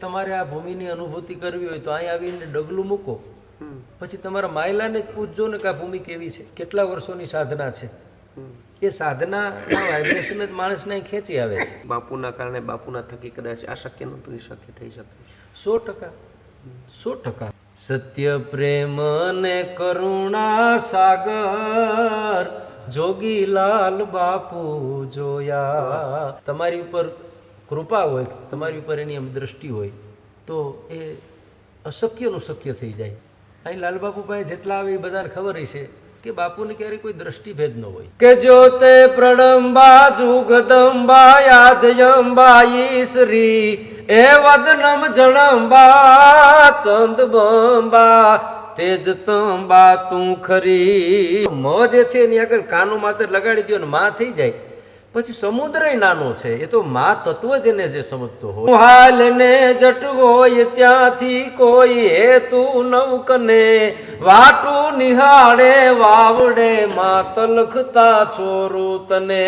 તમારે આ ભૂમિની અનુભૂતિ કરવી હોય તો અહીં આવીને ડગલું મૂકો, પછી તમારા માયલાને જ પૂછજો ને કે આ ભૂમિ કેવી છે, કેટલા વર્ષોની સાધના છે. એ સાધનાના વાઇબ્રેશન જ માણસને અહીં ખેંચી આવે છે. બાપુના કારણે, બાપુના થકી કદાચ આ શક્ય નહોતું, એ શક્ય થઈ શકે 100%. 100%. સત્ય પ્રેમ ને કરુણા સાગર જોગીલાલ બાપુ જોયા. તમારી ઉપર કૃપા હોય, તમારી ઉપર એની એમ દ્રષ્ટિ હોય તો એ અશક્યનું શક્ય થઈ જાય. અહીં લાલબાપુ પાસે જેટલા આવે એ બધાને ખબર છે કે બાપુને ક્યારેય કોઈ દ્રષ્ટિભેદ ન હોય. કે જોતે પ્રડંબા જુગદંબા યાદયંબા ઈશ્રી એ વદનમ જણંબા ચંદબંબા તેજતંબા તું ખરી. મ જે છે એની આગળ કાનું માત્ર લગાડી દો ને માં થઈ જાય. પછી સમુદ્ર નાનો છે, એ તો મા તત્વ જેને જે સમજતો હોય. હાલ ને જટ હોય ત્યાંથી કોઈ હેતુ નવકને વાટું નિહાળે વાવડે માત લખતા છોરું તને.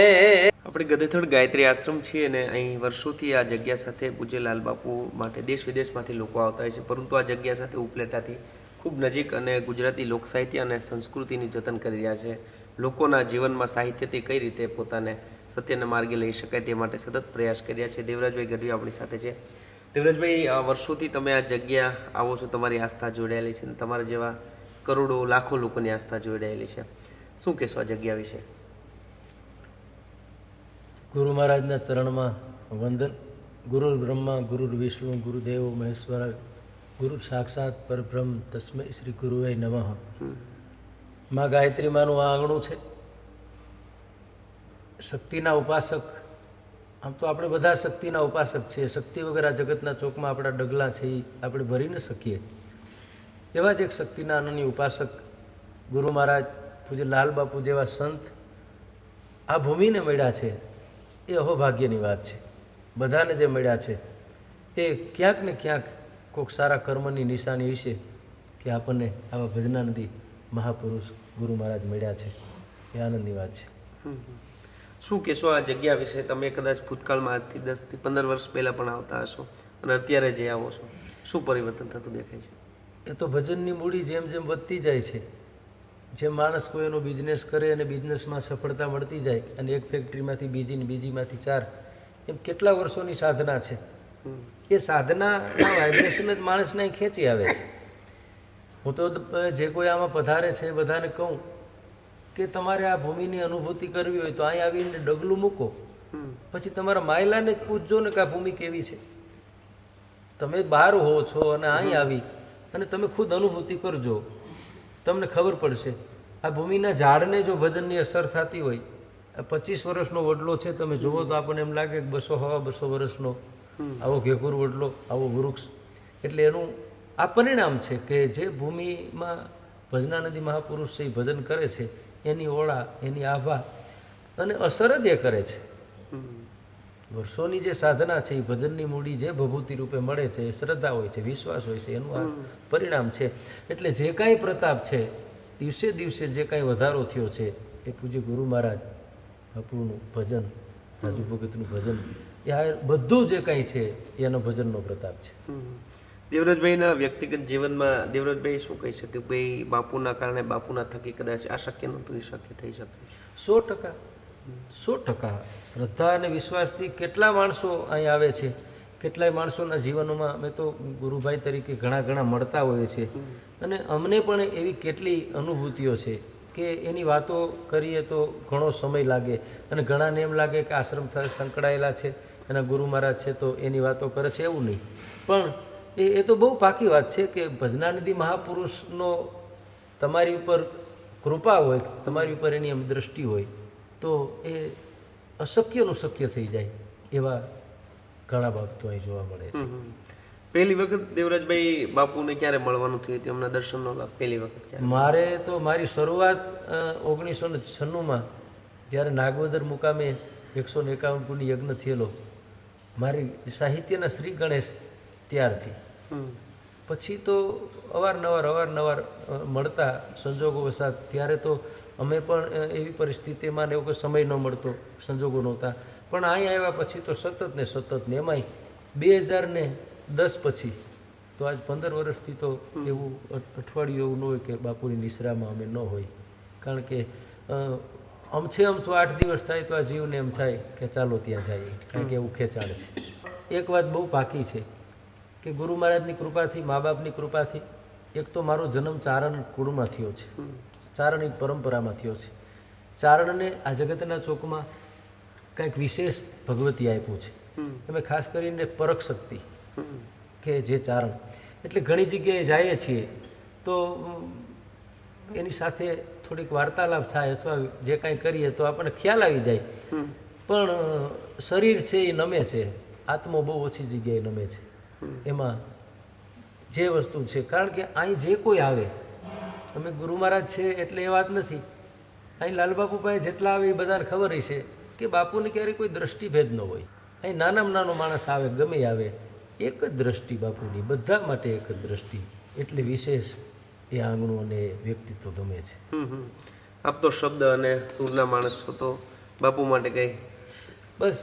આપણે ગધેથડ ગાયત્રી આશ્રમ છીએ ને અહીં વર્ષોથી આ જગ્યા સાથે પૂજ્ય લાલબાપુ માટે દેશ વિદેશમાંથી લોકો આવતા હોય છે, પરંતુ આ જગ્યા સાથે ઉપલેટાથી ખૂબ નજીક અને ગુજરાતી લોક સાહિત્ય અને સંસ્કૃતિની જતન કરી રહ્યા છે. લોકોના જીવનમાં સાહિત્યથી કઈ રીતે પોતાને સત્યના માર્ગે લઈ શકાય તે માટે સતત પ્રયાસ કર્યા છે. દેવરાજભાઈ ગઢવી આપણી સાથે છે. દેવરાજભાઈ, વર્ષોથી તમે આ જગ્યા આવો છો, તમારી આસ્થા જોડાયેલી છે અને તમારા જેવા કરોડો લાખો લોકોની આસ્થા જોડાયેલી છે. શું કહેશો આ જગ્યા વિશે? ગુરુ મહારાજના ચરણમાં વંદન. ગુરુ બ્રહ્મા ગુરુ વિષ્ણુ ગુરુદેવ મહેશ્વર ગુરુ સાક્ષાત પરબ્રહ્મ તસ્મૈ શ્રી ગુરુવે નમઃ. માં ગાયત્રી માનું આ આંગણું છે. શક્તિના ઉપાસક, આમ તો આપણે બધા શક્તિના ઉપાસક છીએ. શક્તિ વગર આ જગતના ચોકમાં આપણા ડગલા છે એ આપણે ભરી ન શકીએ. એવા જ એક શક્તિના અનન્ય ઉપાસક ગુરુ મહારાજ પૂજ્ય લાલબાપુ જેવા સંત આ ભૂમિને મળ્યા છે એ અહોભાગ્યની વાત છે. બધાને જે મળ્યા છે એ ક્યાંક ને ક્યાંક કોઈક સારા કર્મની નિશાની હશે કે આપણને આવા ભજનાનંદી મહાપુરુષ ગુરુ મહારાજ મળ્યા છે. એ આનંદની વાત છે. શું કહેશો આ જગ્યા વિશે? તમે કદાચ ભૂતકાળમાં આજથી 10 થી 15 વર્ષ પહેલાં પણ આવતા હશો અને અત્યારે જે આવો છો, શું પરિવર્તન થતું દેખાય છે? એ તો ભજનની મૂડી જેમ જેમ વધતી જાય છે, જેમ માણસ કોઈ એનો બિઝનેસ કરે અને બિઝનેસમાં સફળતા મળતી જાય અને એક ફેક્ટરીમાંથી બીજીને બીજીમાંથી 4, એમ કેટલા વર્ષોની સાધના છે. એ સાધનાના વાઇબ્રેશન જ માણસને અહીં ખેંચી આવે છે. હું તો જે કોઈ આમાં પધારે છે બધાને કહું કે તમારે આ ભૂમિની અનુભૂતિ કરવી હોય તો અહીં આવીને ડગલું મૂકો, પછી તમારા માયલાને જ પૂછજો ને કે આ ભૂમિ કેવી છે. તમે બહાર હો છો અને અહીં આવી અને તમે ખુદ અનુભૂતિ કરજો, તમને ખબર પડશે. આ ભૂમિના ઝાડને જો ભજનની અસર થતી હોય, 25 વર્ષનો વડલો છે, તમે જુઓ તો આપણને એમ લાગે કે 200 વર્ષનો આવો ઘેઘુર વડલો, આવો વૃક્ષ. એટલે એનું આ પરિણામ છે કે જે ભૂમિમાં ભજનાનંદી મહાપુરુષ છે એ ભજન કરે છે, એની ઓળા, એની આભા અને અસર જ એ કરે છે. વર્ષોની જે સાધના છે એ ભજનની મૂડી જે ભભૂતિ રૂપે મળે છે, એ શ્રદ્ધા હોય છે, વિશ્વાસ હોય છે, એનું આ પરિણામ છે. એટલે જે કાંઈ પ્રતાપ છે, દિવસે દિવસે જે કાંઈ વધારો થયો છે એ પૂજ્ય ગુરુ મહારાજ બાપુનું ભજન, રાજુ ભગતનું ભજન, એ આ બધું જે કાંઈ છે એનો ભજનનો પ્રતાપ છે. દેવરાજભાઈના વ્યક્તિગત જીવનમાં દેવરાજભાઈ શું કહી શકે? ભાઈ, બાપુના કારણે, બાપુના થકી કદાચ આ શક્ય નહોતું, એ શક્ય થઈ શકે 100%. 100%. શ્રદ્ધા અને વિશ્વાસથી કેટલા માણસો અહીં આવે છે, કેટલાય માણસોના જીવનોમાં અમે તો ગુરુભાઈ તરીકે ઘણા મળતા હોઈએ છીએ અને અમને પણ એવી કેટલી અનુભૂતિઓ છે કે એની વાતો કરીએ તો ઘણો સમય લાગે અને ઘણાને એમ લાગે કે આશ્રમ સંકળાયેલા છે અને ગુરુ મહારાજ છે તો એની વાતો કરે છે, એવું નહીં. પણ એ તો બહુ પાકી વાત છે કે ભજનાનંદી મહાપુરુષનો તમારી ઉપર કૃપા હોય, તમારી ઉપર એની એમ દ્રષ્ટિ હોય તો એ અશક્યનું શક્ય થઈ જાય. એવા ઘણા બાબતો અહીં જોવા મળે છે. પહેલી વખત દેવરાજભાઈ બાપુને ક્યારે મળવાનું થયું હતું? એમના દર્શનનો લાભ પહેલી વખત ક્યારે? મારે તો મારી શરૂઆત 1996માં જ્યારે નાગવદર મુકામે 151 કુંડી યજ્ઞ થયેલો, મારી સાહિત્યના શ્રી ગણેશ ત્યારથી. પછી તો અવારનવાર મળતા સંજોગો વસાત. ત્યારે તો અમે પણ એવી પરિસ્થિતિમાં ને એવો કોઈ સમય ન મળતો, સંજોગો નહોતા. પણ અહીં આવ્યા પછી તો સતત ને એમાંય 2000 10 પછી તો આજ 15 વર્ષથી તો એવું અઠવાડિયું એવું ન હોય કે બાપુની નિશ્રામાં અમે ન હોય. કારણ કે અમથે અમથું 8 દિવસ થાય તો આ જીવને એમ થાય કે ચાલો ત્યાં જઈએ, કારણ કે એવું ખેંચાણ છે. એક વાત બહુ પાકી છે કે ગુરુ મહારાજની કૃપાથી, મા બાપની કૃપાથી, એક તો મારો જન્મ ચારણ કુળમાં થયો છે, ચારણની પરંપરામાં થયો છે. ચારણને આ જગતના ચોકમાં કંઈક વિશેષ ભગવતી આપ્યું છે. એમાં ખાસ કરીને પરખ શક્તિ કે જે ચારણ, એટલે ઘણી જગ્યાએ જઈએ છીએ તો એની સાથે થોડીક વાર્તાલાપ થાય અથવા જે કાંઈ કરીએ તો આપણને ખ્યાલ આવી જાય. પણ શરીર છે એ નમે છે, આત્મો બહુ ઓછી જગ્યાએ નમે છે. એમાં જે વસ્તુ છે, કારણ કે અહીં જે કોઈ આવે, અમે ગુરુ મહારાજ છે એટલે એ વાત નથી, અહીં લાલબાપુ પાસે જેટલા આવે એ બધાને ખબર હશે કે બાપુને ક્યારેય કોઈ દ્રષ્ટિભેદ ન હોય. અહીં નાનામાં નાનો માણસ આવે, ગમે આવે, એક જ દ્રષ્ટિ બાપુની, બધા માટે એક જ દ્રષ્ટિ. એટલે વિશેષ એ આંગણું અને વ્યક્તિત્વ ગમે છે. આપ તો શબ્દ અને સૂરના માણસ છો, તો બાપુ માટે કંઈ? બસ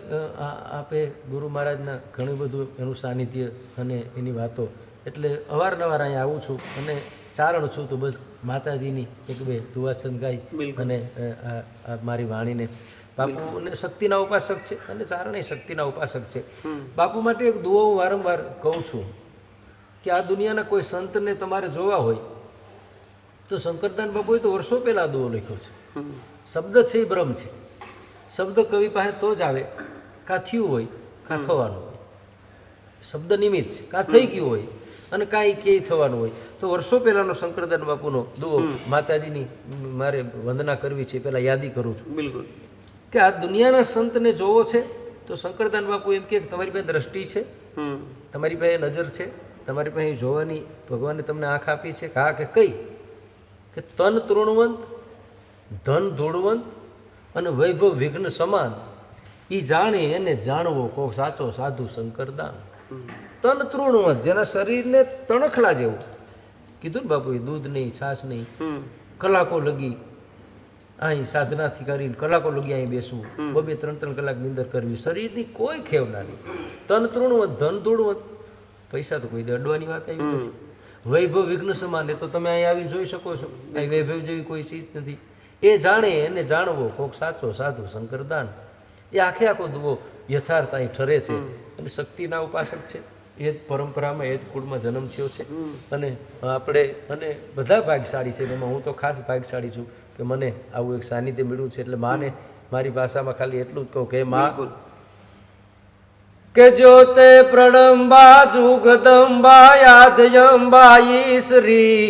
આપે ગુરુ મહારાજના ઘણું બધું એનું સાનિધ્ય અને એની વાતો, એટલે અવારનવાર અહીંયા આવું છું અને ચારણ છું તો બસ માતાજીની એક બે દુઆછંદ ગાઈ અને આ મારી વાણીને, બાપુને શક્તિના ઉપાસક છે અને ચારણે શક્તિના ઉપાસક છે. બાપુ માટે એક દુઆ હું વારંવાર કહું છું કે આ દુનિયાના કોઈ સંતને તમારે જોવા હોય તો શંકરદાન બાપુએ તો વર્ષો પહેલાં દુઓ લખ્યો છે. શબ્દ છે એ બ્રહ્મ છે. શબ્દ કવિ પાસે તો જ આવે કાં થયું હોય કાં થવાનું હોય. શબ્દ નિમિત્ત છે, કાં થઈ ગયું હોય અને કાંઈ ક્યાંય થવાનું હોય. તો વર્ષો પહેલાંનો શંકરદાન બાપુનો દુઓ માતાજીની મારે વંદના કરવી છે, પહેલાં યાદી કરું છું. બિલકુલ. કે આ દુનિયાના સંતને જોવો છે તો શંકરદાન બાપુ એમ કે તમારી પાસે દ્રષ્ટિ છે, તમારી પાસે નજર છે, તમારી પાસે જોવાની ભગવાને તમને આંખ આપી છે. હા કે કઈ? કે તન તૃણવંત, ધન ધૂળવંત અને વૈભવ વિઘ્ન સમાન, એ જાણે એને જાણવો કોક સાચો સાધુ શંકરદાન. તન તૃણવંત, જેના શરીરને તણખલા જેવું કીધું ને બાપુએ, દૂધ નહીં, છાશ નહીં, કલાકો લગી અહીં સાધનાથી કરીને કલાકો લગી અહીં બેસવું, 2-3 કલાક નિંદર કરવી, શરીરની કોઈ ખેવના નહીં. તન તૃણવંત, ધન ધૂળવંત, પૈસા તો કોઈ અડવાની વાત આવી નથી. વૈભવ વિઘ્ન સમાન, એ તો તમે અહીં આવીને જોઈ શકો છો, અહીં વૈભવ જેવી કોઈ ચીજ નથી. એ જાણે એને જાણવો કોક સાચો સાધુ શંકરદાન. એ આખો દુઓ યથાર્થ અહીં ઠરે છે અને શક્તિના ઉપાસક છે. એ જ પરંપરામાં, એ જ કુળમાં જન્મ થયો છે અને આપણે અને બધા ભાગ્યશાળી છે. એમાં હું તો ખાસ ભાગ્યશાળી છું કે મને આવું એક સાનિધ્ય મળ્યું છે. એટલે માને મારી ભાષામાં ખાલી એટલું જ કહું કે મા કે જ્યોતે પ્રણંબા જુગદંબા યાદયંબા ઈશ્રી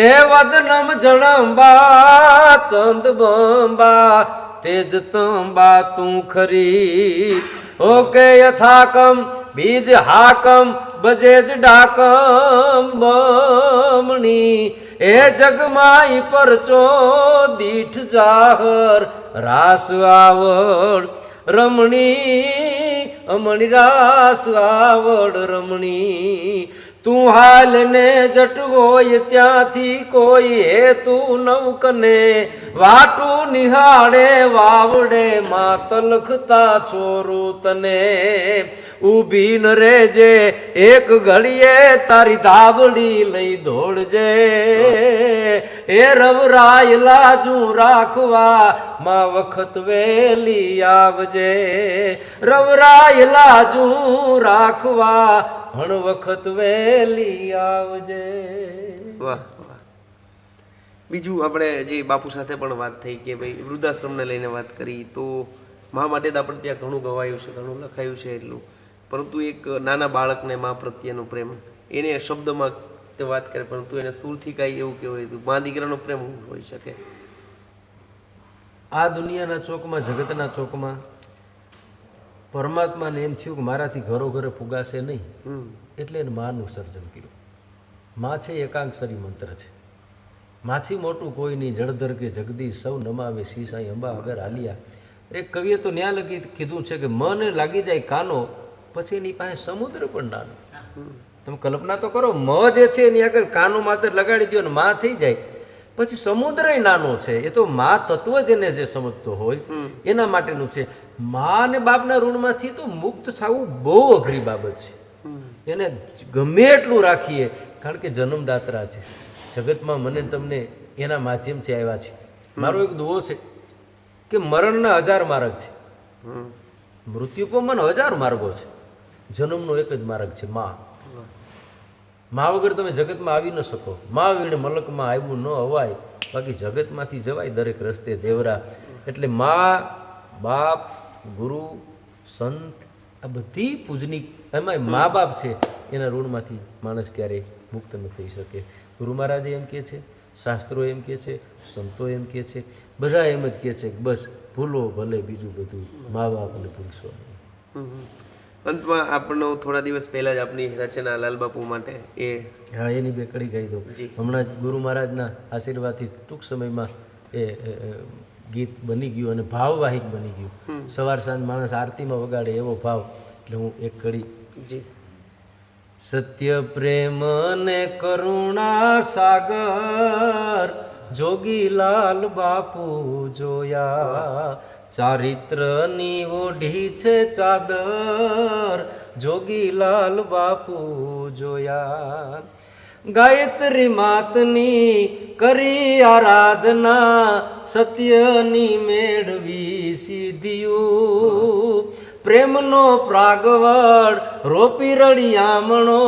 એ વદનમ જણંબા ચંદબંબા તેજતંબા તું ખરી. ઓકે યથાકમ બીજ હાકમ બજેજ ડાકમ બમણી એ જગમાઈ પરચો દીઠ જાહર રાસ આવડ રમણી અમણી રાસ આવડ રમણી. તું હાલ ને જટ હોય ત્યાંથી કોઈ હેતુ નવકને વાટું નિહાળે વાવડે માતલ લખતા છોરું તને. ઊભી ન રેજે એક ઘડીએ તારી ધાબડી લઈ દોડજે એ રવરાય લાજુ રાખવા માં વખત વેલી આવજે. રવરાય લાજુ રાખવા હણ વખત વેલી આવજે. વાહ વાહ. બીજું આપણે જે બાપુ સાથે પણ વાત થઈ કે ભાઈ વૃદ્ધાશ્રમને લઈને વાત કરી, તો મા માટે તો આપણે ત્યાં ઘણું ગવાયું છે, ઘણું લખાયું છે એટલું, પરંતુ એક નાના બાળકને મા પ્રત્યેનો પ્રેમ એને શબ્દમાં તે વાત કરે, પરંતુ એને સુરથી કાંઈ એવું કહેવાય તો મા દીકરાનો પ્રેમ હોઈ શકે. આ દુનિયાના ચોકમાં, જગતના ચોકમાં પરમાત્માને એમ થયું કે મારાથી ઘરો ઘરે ફુગાશે નહીં, એટલે એને માનું સર્જન કર્યું. મા છે એકાંક્ષરી મંત્ર છે. માથી મોટું કોઈ નહીં, જળધર કે જગદીશ સૌ નમાવે શીસાઈ અંબા અગર આલિયા. એક કવિએ તો ન્યા લગી કીધું છે કે મને લાગી જાય કાનો પછી એની પાસે સમુદ્ર પણ નાનો. તમે કલ્પના તો કરો, મ જે છે એની આગળ કાનો માત્ર લગાડી દો ને મા થઈ જાય, પછી સમુદ્ર નાનો છે. એ તો મા તત્વ જેને જે સમજતો હોય એના માટેનું છે. મા અને બાપના ઋણમાંથી તો મુક્ત થવું બહુ અઘરી બાબત છે. એને ગમે એટલું રાખીએ, કારણ કે જન્મદાત્રા છે જગતમાં, મને ને તમને એના માધ્યમથી આવ્યા છે. મારો એક દુઓ છે કે મરણના 1000 માર્ગ છે, હમ. મૃત્યુ પામવાના 1000 માર્ગો છે, જન્મનો એક જ માર્ગ છે મા. મા વગર તમે જગતમાં આવી ન શકો. મા વીણ મલકમાં આવ્યું ન અવાય, બાકી જગતમાંથી જવાય દરેક રસ્તે દેવરા. એટલે મા, બાપ, ગુરુ, સંત, આ બધી પૂજની, એમાં મા બાપ છે, એના ઋણમાંથી માણસ ક્યારેય મુક્ત ન થઈ શકે. ગુરુ મહારાજે એમ કહે છે, શાસ્ત્રો એમ કહે છે, સંતો એમ કહે છે, બધા એમ જ કહે છે કે બસ ભૂલો ભલે બીજું બધું, મા બાપને ભૂલશો નહીં. હમ. અંતમાં આપણને થોડા દિવસ પહેલા જ આપની રચના લાલબાપુ માટે એ હા, એની બે કડી કહી દઉં. જી. હમણાં જ ગુરુ મહારાજના આશીર્વાદથી ટૂંક સમયમાં એ ગીત બની ગયું અને ભાવવાહિક બની ગયું. સવાર સાંજ માણસ આરતીમાં વગાડે એવો ભાવ. એટલે હું એક કડી. જી. સત્ય પ્રેમ ને કરુણા સાગર જોગીલાલ બાપુ જોયા, ચારિત્રની ઓઢી છે ચાદર જોગીલાલ બાપુ જોયા. ગાયત્રી માતની કરી આરાધના, સત્યની મેળવી સિદ્ધિયું. પ્રેમનો પ્રાગવડ રોપી રળિયામણો,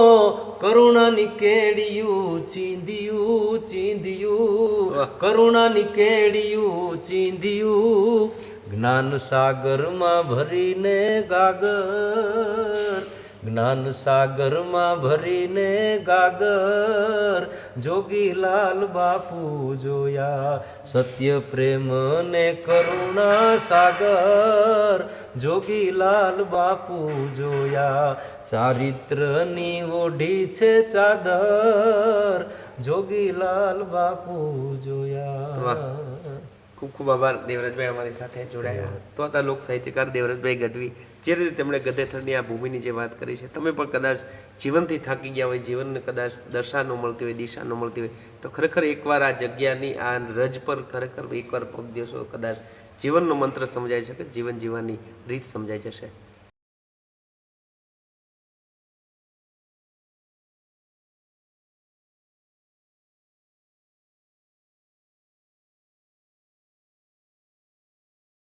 કરુણાની કેડિયું ચીંધિયું ચીંધિયું, કરુણાની કેડિયું ચીંધિયું. જ્ઞાન સાગરમાં ભરીને ગાગર, જ્ઞાન સાગરમાં ભરીને ગાગર જોગીલાલ બાપુ જોયા. સત્ય પ્રેમ ને કરુણા સાગર જોગીલાલ બાપુ જોયા, ચારિત્રની ઓઢી છે ચાદર જોગીલાલ બાપુ જોયા. ખૂબ ખૂબ આભાર દેવરાજભાઈ અમારી સાથે જોડાયા. તો હતા લોક સાહિત્યકાર દેવરાજભાઈ ગઢવી. જે રીતે તેમણે ગધેથરની આ ભૂમિની જે વાત કરી છે, તમે પણ કદાચ જીવનથી થાકી ગયા હોય, જીવનને કદાચ દશા ન મળતી હોય, દિશા ન મળતી હોય, તો ખરેખર એકવાર આ જગ્યાની આ રજ પર ખરેખર એકવાર પગ દેશો, કદાચ જીવનનો મંત્ર સમજાય છે કે જીવન જીવવાની રીત સમજાઈ જશે.